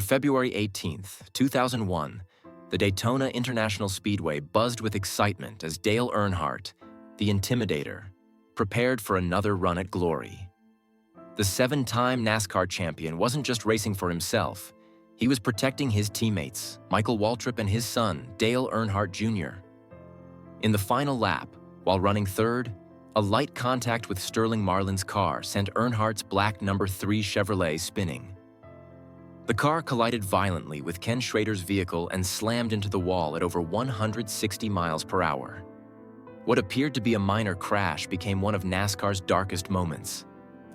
On February 18, 2001, the Daytona International Speedway buzzed with excitement as Dale Earnhardt, the Intimidator, prepared for another run at glory. The seven-time NASCAR champion wasn't just racing for himself, he was protecting his teammates, Michael Waltrip and his son, Dale Earnhardt Jr. In the final lap, while running third, a light contact with Sterling Marlin's car sent Earnhardt's black number 3 Chevrolet spinning. The car collided violently with Ken Schrader's vehicle and slammed into the wall at over 160 miles per hour. What appeared to be a minor crash became one of NASCAR's darkest moments,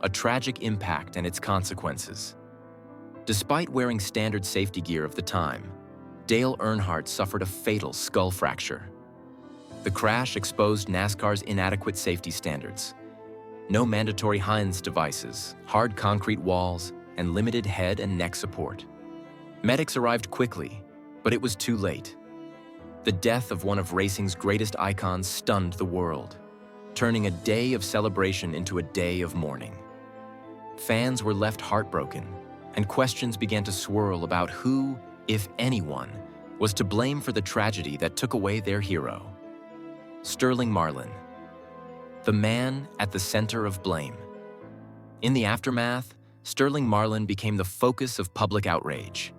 a tragic impact and its consequences. Despite wearing standard safety gear of the time, Dale Earnhardt suffered a fatal skull fracture. The crash exposed NASCAR's inadequate safety standards. No mandatory Heinz devices, hard concrete walls, and limited head and neck support. Medics arrived quickly, but it was too late. The death of one of racing's greatest icons stunned the world, turning a day of celebration into a day of mourning. Fans were left heartbroken, and questions began to swirl about who, if anyone, was to blame for the tragedy that took away their hero. Sterling Marlin, the man at the center of blame. In the aftermath, Sterling Marlin became the focus of public outrage.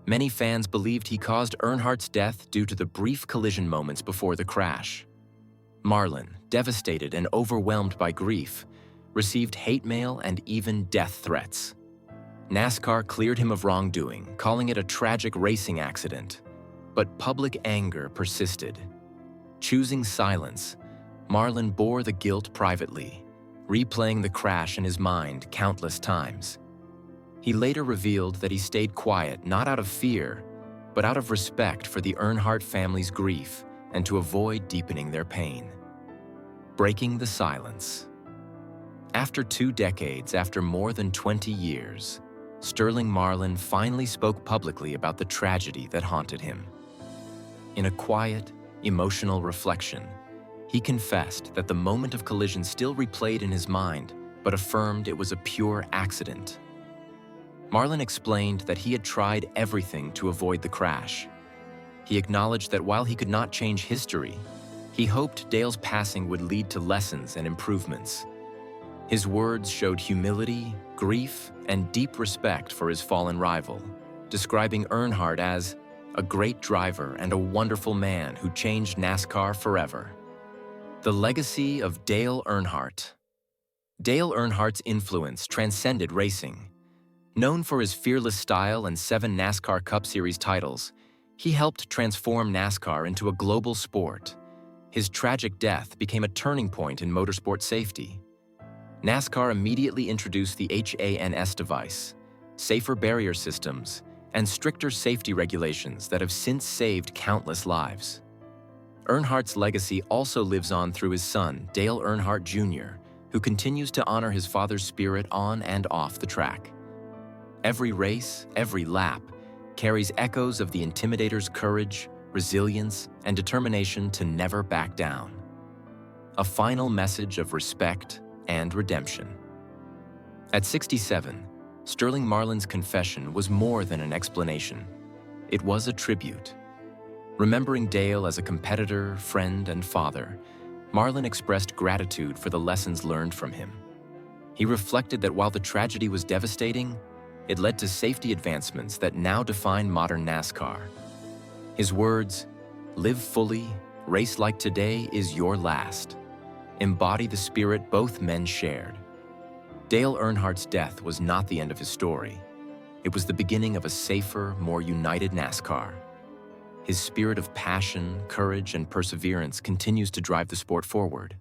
Many fans believed he caused Earnhardt's death due to the brief collision moments before the crash. Marlin, devastated and overwhelmed by grief, received hate mail and even death threats. NASCAR cleared him of wrongdoing, calling it a tragic racing accident. But public anger persisted. Choosing silence, Marlin bore the guilt privately, replaying the crash in his mind countless times. He later revealed that he stayed quiet not out of fear, but out of respect for the Earnhardt family's grief and to avoid deepening their pain. Breaking the silence. After 2 decades, after more than 20 years, Sterling Marlin finally spoke publicly about the tragedy that haunted him. In a quiet, emotional reflection, he confessed that the moment of collision still replayed in his mind, but affirmed it was a pure accident. Marlin explained that he had tried everything to avoid the crash. He acknowledged that while he could not change history, he hoped Dale's passing would lead to lessons and improvements. His words showed humility, grief, and deep respect for his fallen rival, describing Earnhardt as a great driver and a wonderful man who changed NASCAR forever. The legacy of Dale Earnhardt. Dale Earnhardt's influence transcended racing. Known for his fearless style and 7 NASCAR Cup Series titles, he helped transform NASCAR into a global sport. His tragic death became a turning point in motorsport safety. NASCAR immediately introduced the HANS device, safer barrier systems, and stricter safety regulations that have since saved countless lives. Earnhardt's legacy also lives on through his son, Dale Earnhardt Jr., who continues to honor his father's spirit on and off the track. Every race, every lap, carries echoes of the Intimidator's courage, resilience, and determination to never back down. A final message of respect and redemption. At 67, Sterling Marlin's confession was more than an explanation. It was a tribute. Remembering Dale as a competitor, friend, and father, Marlin expressed gratitude for the lessons learned from him. He reflected that while the tragedy was devastating, it led to safety advancements that now define modern NASCAR. His words, "Live fully, race like today is your last," embody the spirit both men shared. Dale Earnhardt's death was not the end of his story. It was the beginning of a safer, more united NASCAR. His spirit of passion, courage, and perseverance continues to drive the sport forward.